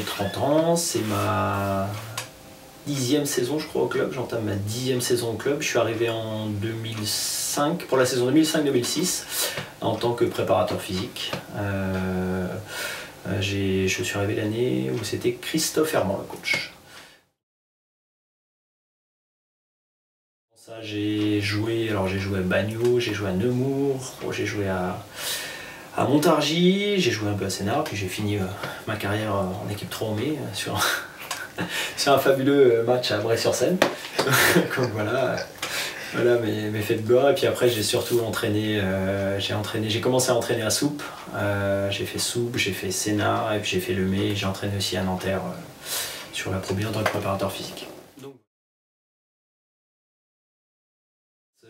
30 ans, c'est ma 10e saison je crois au club, j'entame ma 10e saison au club. Je suis arrivé en 2005, pour la saison 2005-2006, en tant que préparateur physique. Je suis arrivé l'année où c'était Christophe Herman, le coach. J'ai joué à Bagnols, j'ai joué à Nemours, j'ai joué à Montargis, j'ai joué un peu à Sénart, puis j'ai fini ma carrière en équipe 3 en mai sur un fabuleux match à Bray-sur-Seine. Donc voilà mes faits de gloire. Et puis après j'ai surtout entraîné, j'ai commencé à entraîner à Soupe, j'ai fait Soupe, j'ai fait Sénart, et puis j'ai fait Le May, j'ai entraîné aussi à Nanterre sur la Pro B en tant que préparateur physique.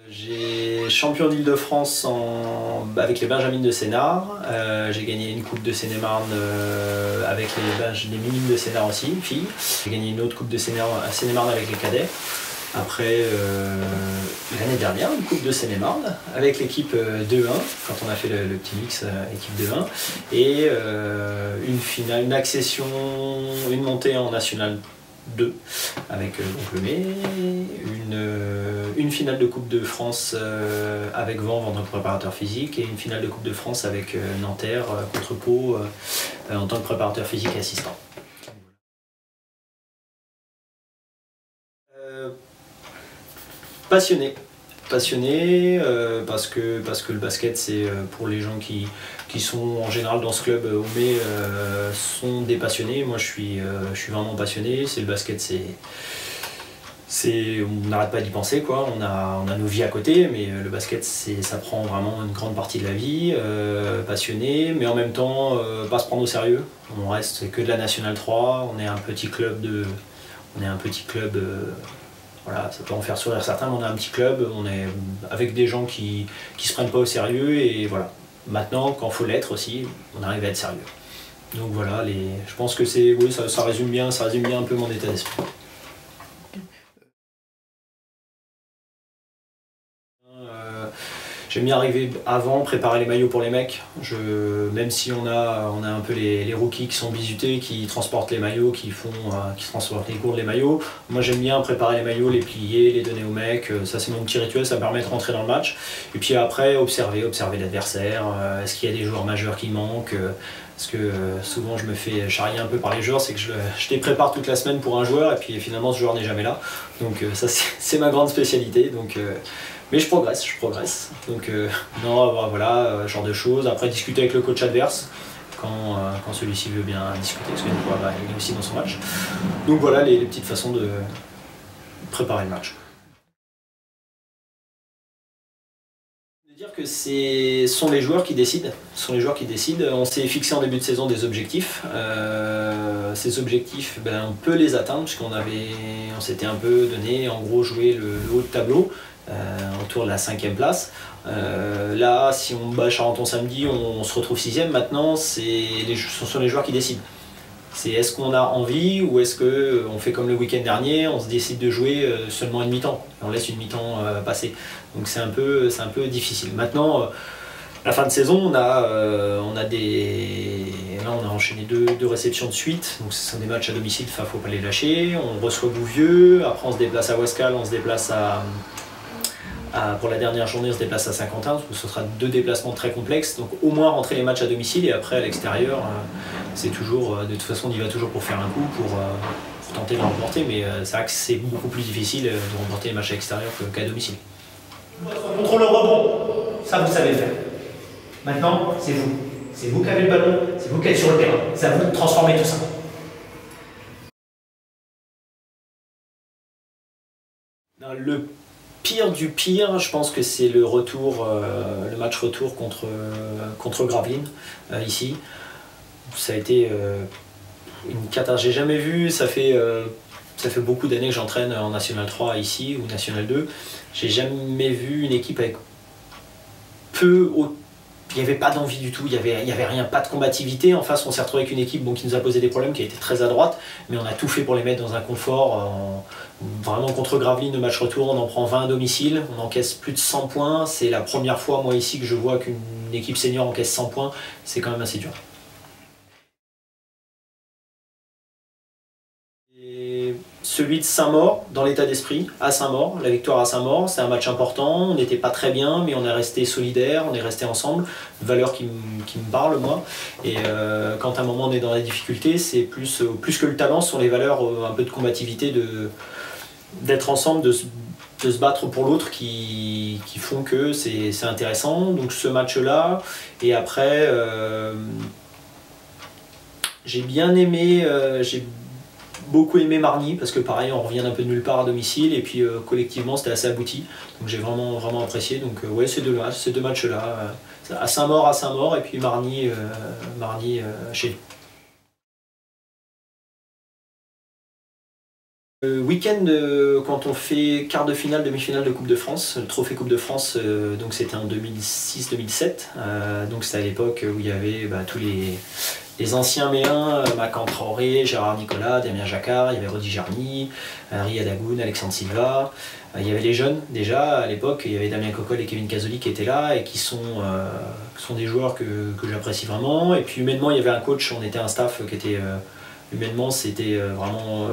J'ai champion d'Île-de-France avec les Benjamines de Sénart. J'ai gagné une coupe de Seine-et-Marne avec les minimes de Sénart aussi, filles. J'ai gagné une autre coupe de Seine-et-Marne avec les cadets. Après, l'année dernière, une coupe de Seine-et-Marne avec l'équipe 2-1, quand on a fait le petit mix équipe 2-1. Et une finale, une accession, une montée en National 2 avec donc le May, une finale de Coupe de France avec Vanves en tant que préparateur physique et une finale de Coupe de France avec Nanterre contre Pau en tant que préparateur physique et assistant. Passionné parce que le basket c'est pour les gens qui sont en général dans ce club au May sont des passionnés. Moi je suis vraiment passionné. C'est le basket, on n'arrête pas d'y penser quoi. On a nos vies à côté, mais le basket ça prend vraiment une grande partie de la vie. Passionné, mais en même temps pas se prendre au sérieux. On reste que de la National 3. On est un petit club voilà, ça peut en faire sourire certains, mais on a un petit club, on est avec des gens qui se prennent pas au sérieux, et voilà. Maintenant, quand il faut l'être aussi, on arrive à être sérieux. Donc voilà, je pense que oui, ça résume bien un peu mon état d'esprit. J'aime bien arriver avant, préparer les maillots pour les mecs. Même si on a un peu les rookies qui sont bisutés, qui transportent les maillots, qui transportent les gourdes, les maillots. Moi j'aime bien préparer les maillots, les plier, les donner aux mecs. Ça c'est mon petit rituel, ça me permet de rentrer dans le match. Et puis après, observer l'adversaire. Est-ce qu'il y a des joueurs majeurs qui manquent? Parce que souvent je me fais charrier un peu par les joueurs, c'est que je les prépare toute la semaine pour un joueur et puis finalement ce joueur n'est jamais là. Donc ça c'est ma grande spécialité. Mais je progresse. Donc non, voilà, genre de choses. Après discuter avec le coach adverse quand celui-ci veut bien discuter, parce que des fois il est aussi dans son match. Donc voilà les petites façons de préparer le match. Dire que ce sont les joueurs qui décident. On s'est fixé en début de saison des objectifs. Ces objectifs, on peut les atteindre puisqu'on s'était un peu donné, en gros, jouer le haut de tableau autour de la 5e place. Là, si on bat Charenton samedi, on se retrouve 6e. Maintenant, ce sont les joueurs qui décident. C'est est-ce qu'on a envie ou est-ce qu'on fait comme le week-end dernier, on se décide de jouer seulement une mi-temps, on laisse une mi-temps passer. Donc c'est un peu difficile. Maintenant, la fin de saison, là on a enchaîné deux réceptions de suite, donc ce sont des matchs à domicile, il ne faut pas les lâcher. On reçoit Bouvieux, après on se déplace à Ouascal, on se déplace pour la dernière journée, on se déplace à Saint-Quentin, donc ce sera 2 déplacements très complexes. Donc au moins rentrer les matchs à domicile et après à l'extérieur, c'est toujours, de toute façon on y va toujours pour faire un coup, pour tenter de remporter, mais c'est vrai que c'est beaucoup plus difficile de remporter les matchs à l'extérieur qu'à domicile. Contrôle le rebond, ça vous savez le faire. Maintenant, c'est vous. C'est vous qui avez le ballon, c'est vous qui êtes sur le terrain. C'est à vous de transformer tout ça. Le pire du pire, je pense que c'est le match retour contre Gravelines, ici. Ça a été une catastrophe. J'ai jamais vu, ça fait beaucoup d'années que j'entraîne en National 3 ici, ou National 2. J'ai jamais vu une équipe avec il n'y avait pas d'envie du tout, il y avait rien, pas de combativité. En face, on s'est retrouvé avec une équipe qui nous a posé des problèmes, qui a été très à droite, mais on a tout fait pour les mettre dans un confort. Vraiment contre Gravelines, le match retour, on en prend 20 à domicile, on encaisse plus de 100 points. C'est la première fois, moi ici, que je vois qu'une équipe senior encaisse 100 points. C'est quand même assez dur. celui de Saint-Maur, dans l'état d'esprit, à Saint-Maur, la victoire à Saint-Maur, c'est un match important, on n'était pas très bien, mais on est resté solidaire, on est resté ensemble, une valeur qui me parle, moi, et quand à un moment on est dans la difficulté, c'est plus que le talent, ce sont les valeurs un peu de combativité, d'être ensemble, de se battre pour l'autre qui font que c'est intéressant. Donc ce match-là, et après, j'ai bien aimé, j'ai beaucoup aimé Margny, parce que pareil, on revient d'un peu de nulle part à domicile, et puis collectivement c'était assez abouti, donc j'ai vraiment apprécié. Donc ouais, ces deux matchs-là, à Saint-Maur, et puis Margny chez nous. Le week-end, quand on fait quart de finale, demi-finale de Coupe de France, le trophée Coupe de France, donc c'était en 2006-2007, donc c'était à l'époque où il y avait tous les anciens méens, Macan Traoré, Gérard Nicolas, Damien Jacquard, il y avait Rodi Jarny, Riyad Agoun, Alexandre Silva, il y avait les jeunes déjà à l'époque, il y avait Damien Cocolle et Kevin Casoli qui étaient là et qui sont des joueurs que j'apprécie vraiment. Et puis humainement, il y avait un coach, on était un staff qui était... humainement, c'était vraiment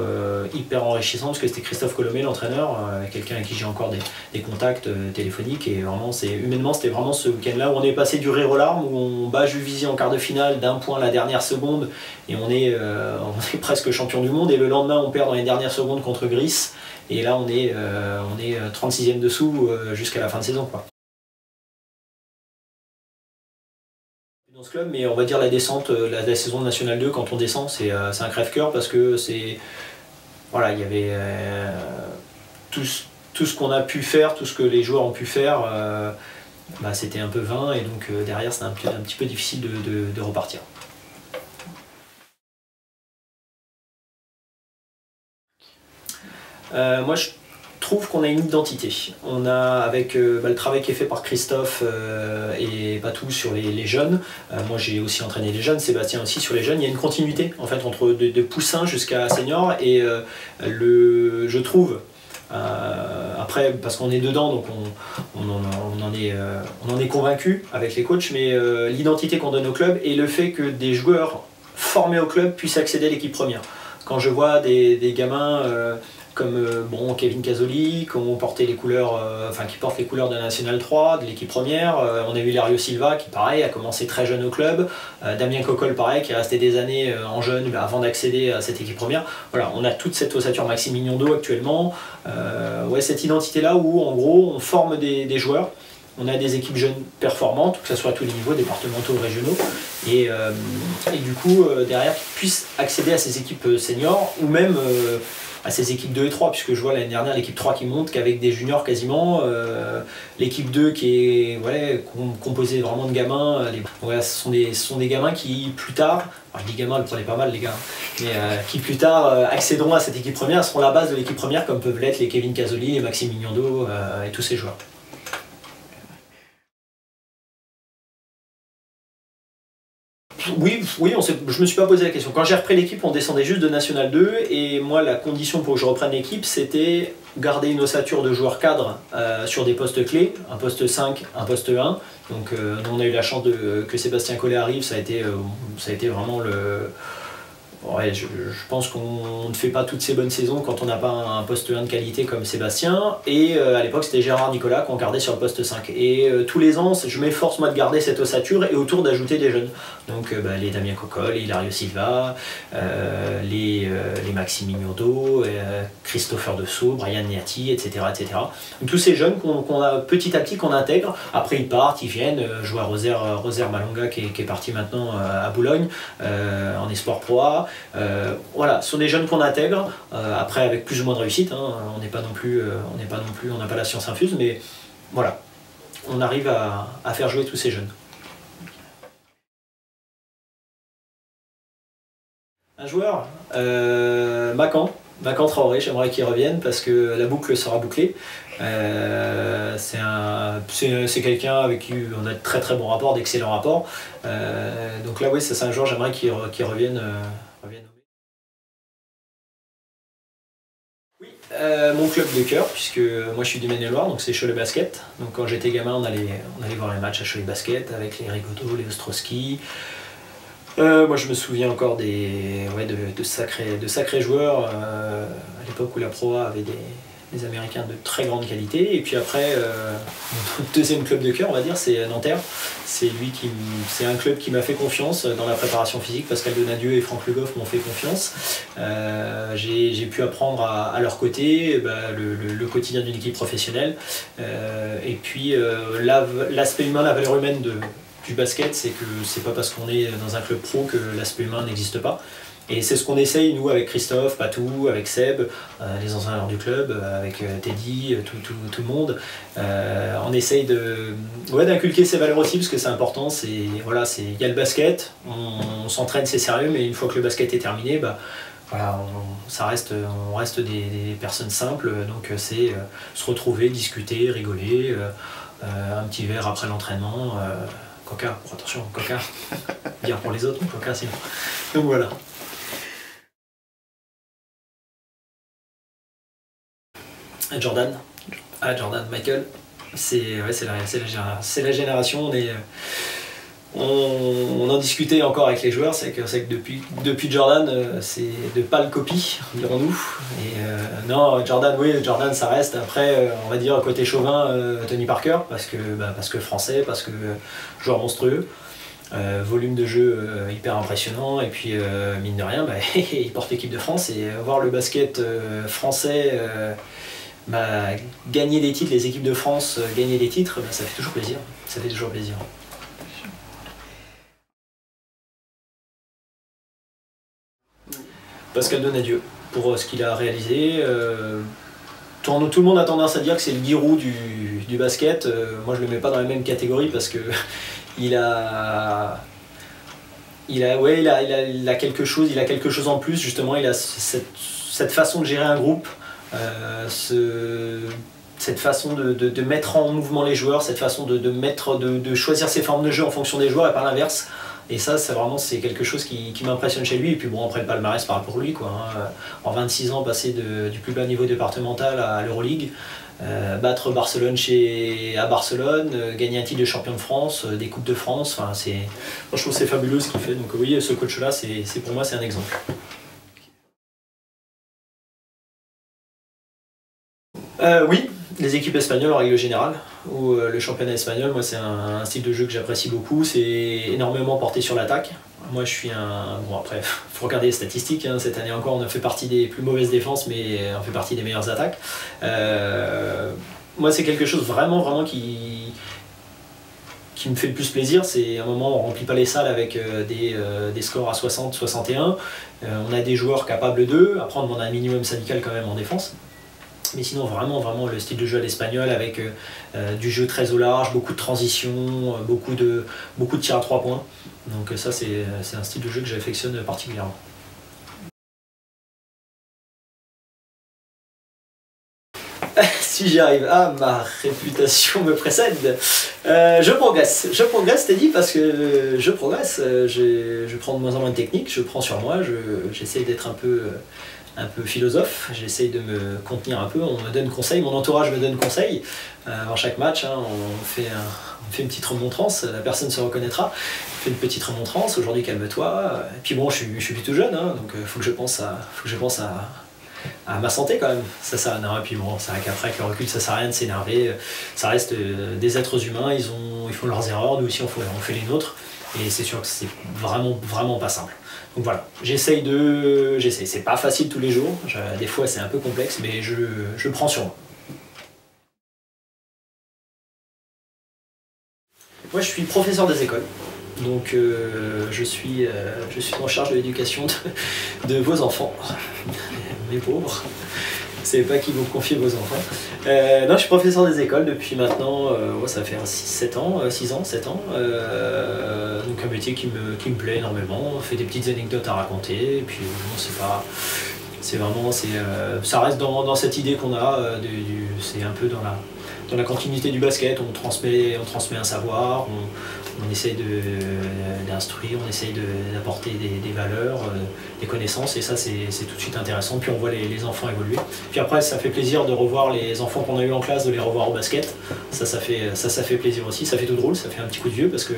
hyper enrichissant parce que c'était Christophe Colomé, l'entraîneur, quelqu'un avec qui j'ai encore des contacts téléphoniques, et vraiment, humainement, c'était vraiment ce week-end-là où on est passé du rire aux larmes, où on bat Juvisy en quart de finale d'un point la dernière seconde, et on est presque champion du monde, et le lendemain on perd dans les dernières secondes contre Gris, et là on est 36e dessous jusqu'à la fin de saison, quoi. Dans ce club, mais on va dire la descente, la saison de National 2, quand on descend, c'est un crève-cœur parce que voilà, il y avait tout ce qu'on a pu faire, tout ce que les joueurs ont pu faire, c'était un peu vain, et donc derrière c'est un petit peu difficile de repartir. Moi je trouve qu'on a une identité. On a, avec le travail qui est fait par Christophe et Patou sur les jeunes, moi j'ai aussi entraîné les jeunes, Sébastien aussi sur les jeunes, il y a une continuité en fait entre de poussins jusqu'à senior, et je trouve, après parce qu'on est dedans, donc on en est convaincu avec les coachs, mais l'identité qu'on donne au club et le fait que des joueurs formés au club puissent accéder à l'équipe première. Quand je vois des gamins comme Kevin Casoli, qui portent les couleurs de la National 3, de l'équipe première. On a eu Lario Silva qui, pareil, a commencé très jeune au club. Damien Cocolle, pareil, qui est resté des années en jeune avant d'accéder à cette équipe première. Voilà, on a toute cette ossature. Maxime Mignondo actuellement. Ouais, cette identité-là où, en gros, on forme des joueurs. On a des équipes jeunes performantes, que ce soit à tous les niveaux, départementaux ou régionaux, et du coup, derrière, qu'ils puissent accéder à ces équipes seniors, ou même à ces équipes 2 et 3, puisque je vois l'année dernière l'équipe 3 qui monte qu'avec des juniors quasiment, l'équipe 2 qui est composée vraiment de gamins, ce sont des gamins qui plus tard, alors je dis gamins, le prenez pas mal les gars, mais qui plus tard accéderont à cette équipe première, seront la base de l'équipe première, comme peuvent l'être les Kevin Casoli, les Maxime Mignondo et tous ces joueurs. Oui, je me suis pas posé la question. Quand j'ai repris l'équipe, on descendait juste de National 2, et moi la condition pour que je reprenne l'équipe, c'était garder une ossature de joueurs cadres sur des postes clés, un poste 5, un poste 1. Donc nous on a eu la chance que Sébastien Collet arrive, ça a été vraiment le... Ouais, je pense qu'on ne fait pas toutes ces bonnes saisons quand on n'a pas un poste 1 de qualité comme Sébastien, et à l'époque c'était Gérard Nicolas qu'on gardait sur le poste 5, et tous les ans je m'efforce moi de garder cette ossature et autour d'ajouter des jeunes, donc les Damien Cocolle, les Lario Silva, les Maxime Mignondo, Christopher Dessau, Brian Niati, etc. Donc tous ces jeunes qu'on a petit à petit qu'on intègre, après ils partent, ils viennent, je vois Rosaire Malonga qui est parti maintenant à Boulogne en Espoir Pro A. Voilà, ce sont des jeunes qu'on intègre, après avec plus ou moins de réussite, hein, on n'a pas la science infuse, mais voilà, on arrive à faire jouer tous ces jeunes. Un joueur, Macan Traoré, j'aimerais qu'il revienne parce que la boucle sera bouclée. C'est quelqu'un avec qui on a de très très bons rapports, d'excellents rapports. Donc là, oui, c'est un joueur, j'aimerais qu'il revienne. Oui, mon club de cœur, puisque moi je suis du Maine-et-Loire, donc c'est Cholet Basket. Donc quand j'étais gamin, on allait voir les matchs à Cholet Basket avec les Rigodo, les Ostrowski. Moi je me souviens encore de sacrés joueurs à l'époque où la Pro A avait des Américains de très grande qualité. Et puis après, mon deuxième club de cœur, on va dire, c'est Nanterre. C'est un club qui m'a fait confiance dans la préparation physique. Pascal Donadieu et Franck Le Goff m'ont fait confiance. J'ai pu apprendre à leur côté le quotidien d'une équipe professionnelle. Et puis l'aspect humain, la valeur humaine du basket, c'est que c'est pas parce qu'on est dans un club pro que l'aspect humain n'existe pas. Et c'est ce qu'on essaye, nous, avec Christophe, Patou, avec Seb, les entraîneurs du club, avec Teddy, tout le monde. On essaye d'inculquer ces valeurs aussi, parce que c'est important. Il y a le basket, on s'entraîne, c'est sérieux, mais une fois que le basket est terminé, on reste des personnes simples. Donc c'est se retrouver, discuter, rigoler, un petit verre après l'entraînement. Coca, attention, Coca, bien pour les autres, Coca c'est bon. Donc voilà. Jordan, Michael, c'est la génération, on en discutait encore avec les joueurs, c'est que depuis Jordan, c'est de pâles copies, dirons-nous. Et non, Jordan ça reste. Après, on va dire côté chauvin, Tony Parker, parce que français, parce que joueur monstrueux. Volume de jeu hyper impressionnant, et puis mine de rien, il porte l'équipe de France, et voir le basket français gagner des titres, les équipes de France gagner des titres, ça fait toujours plaisir. Ça fait toujours plaisir. Pascal Donadieu, pour ce qu'il a réalisé. Tout le monde a tendance à dire que c'est le Giroud du basket. Moi je le mets pas dans la même catégorie parce que il a quelque chose en plus, justement. Il a cette façon de gérer un groupe, cette façon de mettre en mouvement les joueurs, cette façon de choisir ses formes de jeu en fonction des joueurs et par l'inverse. Et ça, c'est quelque chose qui m'impressionne chez lui. Et puis bon, après le palmarès parle pour lui, quoi. En 26 ans, passer du plus bas niveau départemental à l'Euroleague, battre Barcelone à Barcelone, gagner un titre de champion de France, des Coupes de France. Moi, je trouve que c'est fabuleux ce qu'il fait. Donc oui, ce coach-là, pour moi, c'est un exemple. Oui, les équipes espagnoles en règle générale, ou le championnat espagnol, moi c'est un style de jeu que j'apprécie beaucoup, c'est énormément porté sur l'attaque. Moi je suis Bon après, faut regarder les statistiques, hein. Cette année encore on a fait partie des plus mauvaises défenses, mais on fait partie des meilleures attaques. Moi c'est quelque chose vraiment qui me fait le plus plaisir. C'est un moment où on ne remplit pas les salles avec des scores à 60, 61. On a des joueurs capables d'eux, après on demande un minimum syndical quand même en défense. Mais sinon, vraiment le style de jeu à l'espagnol avec du jeu très au large, beaucoup de transitions, beaucoup de tirs à 3 points. Donc ça, c'est un style de jeu que j'affectionne particulièrement. Si j'y arrive, ma réputation me précède. Je progresse, t'es dit, parce que je progresse. Je prends de moins en moins de techniques, je prends sur moi, j'essaie d'être un peu philosophe, j'essaye de me contenir un peu, on me donne conseil, mon entourage me donne conseil. Avant chaque match, hein, on fait une petite remontrance, la personne se reconnaîtra, on fait une petite remontrance, aujourd'hui calme-toi. Et puis bon, je suis plutôt jeune, hein, donc faut que je pense à ma santé quand même. Non, et puis bon, c'est vrai qu'après, avec le recul, ça sert à rien de s'énerver, ça reste des êtres humains, ils font leurs erreurs, nous aussi on fait les nôtres, et c'est sûr que c'est vraiment pas simple. Donc voilà, j'essaye, c'est pas facile tous les jours, des fois c'est un peu complexe, mais je prends sur moi. Moi je suis professeur des écoles, donc je suis en charge de l'éducation de vos enfants, mes pauvres. Vous savez pas qui vous confiez vos enfants. Non, je suis professeur des écoles depuis maintenant, ça va faire 6 ans, 7 ans. Donc un métier qui me plaît énormément. On fait des petites anecdotes à raconter. Et puis ça reste dans cette idée qu'on a. C'est un peu dans la continuité du basket. On transmet un savoir. On essaye d'instruire, on essaye d'apporter des valeurs, des connaissances, et ça c'est tout de suite intéressant. Puis on voit les enfants évoluer. Puis après ça fait plaisir de revoir les enfants qu'on a eu en classe, de les revoir au basket. Ça fait plaisir aussi, ça fait tout drôle, ça fait un petit coup de vieux, parce que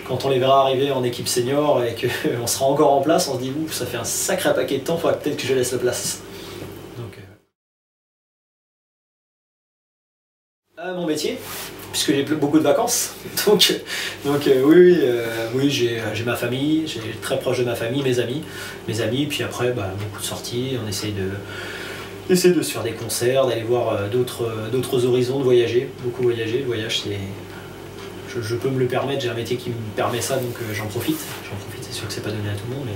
quand on les verra arriver en équipe senior et qu'on sera encore en place, on se dit ouf, ça fait un sacré paquet de temps, il faudra peut-être que je laisse la place. Donc, mon métier, puisque j'ai beaucoup de vacances, donc oui, j'ai ma famille, j'ai très proche de ma famille, mes amis, puis après beaucoup de sorties, on essaye de se faire des concerts, d'aller voir d'autres horizons, de voyager, beaucoup voyager. Le voyage, je peux me le permettre, j'ai un métier qui me permet ça, donc j'en profite, c'est sûr que c'est pas donné à tout le monde,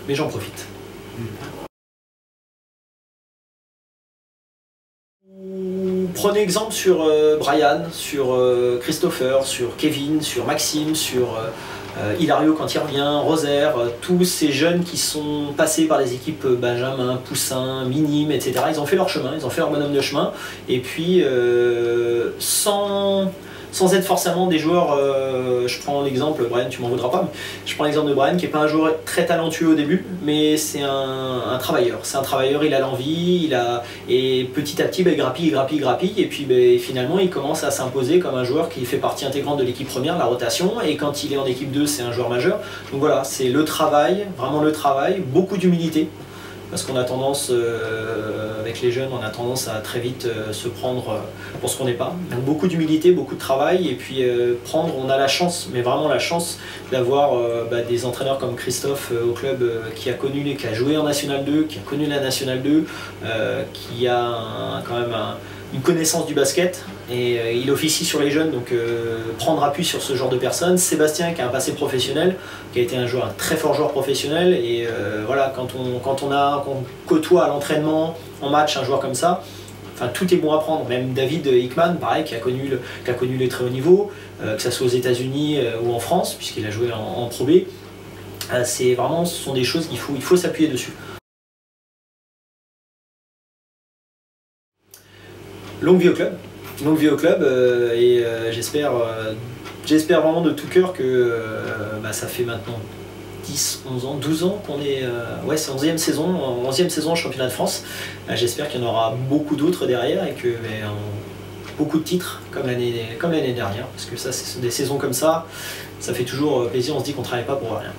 mais j'en profite. Prenez exemple sur Brian, sur Christopher, sur Kevin, sur Maxime, sur Hilario quand il revient, Rosaire, tous ces jeunes qui sont passés par les équipes Benjamin, Poussin, Minime, etc. Ils ont fait leur chemin, ils ont fait leur bonhomme de chemin, et puis sans être forcément des joueurs, je prends l'exemple, Brian tu m'en voudras pas, mais je prends l'exemple de Brian qui n'est pas un joueur très talentueux au début, mais c'est un travailleur, il a l'envie, et petit à petit il grappille, et puis finalement il commence à s'imposer comme un joueur qui fait partie intégrante de l'équipe première, la rotation, et quand il est en équipe 2 c'est un joueur majeur. Donc voilà, c'est le travail, vraiment le travail, beaucoup d'humilité. Parce qu'on a tendance, avec les jeunes, on a tendance à très vite se prendre pour ce qu'on n'est pas. Donc beaucoup d'humilité, beaucoup de travail, et puis on a la chance, mais vraiment la chance d'avoir des entraîneurs comme Christophe au club qui a joué en National 2, qui a connu la National 2, qui a quand même une connaissance du basket, et il officie sur les jeunes, donc prendre appui sur ce genre de personnes. Sébastien qui a un passé professionnel, qui a été un très fort joueur professionnel, et voilà, quand on côtoie à l'entraînement, en match, un joueur comme ça, enfin, tout est bon à prendre. Même David Hickman, pareil, qui a connu les très hauts niveaux, que ce soit aux États-Unis ou en France, puisqu'il a joué en Pro B. Ce sont des choses qu'il faut s'appuyer dessus. Longue vie au club, et j'espère vraiment de tout cœur que ça fait maintenant 10, 11 ans, 12 ans qu'on est... c'est 11e saison au championnat de France. J'espère qu'il y en aura beaucoup d'autres derrière, et que beaucoup de titres comme l'année dernière, parce que ça, c'est des saisons comme ça fait toujours plaisir, on se dit qu'on ne travaille pas pour rien.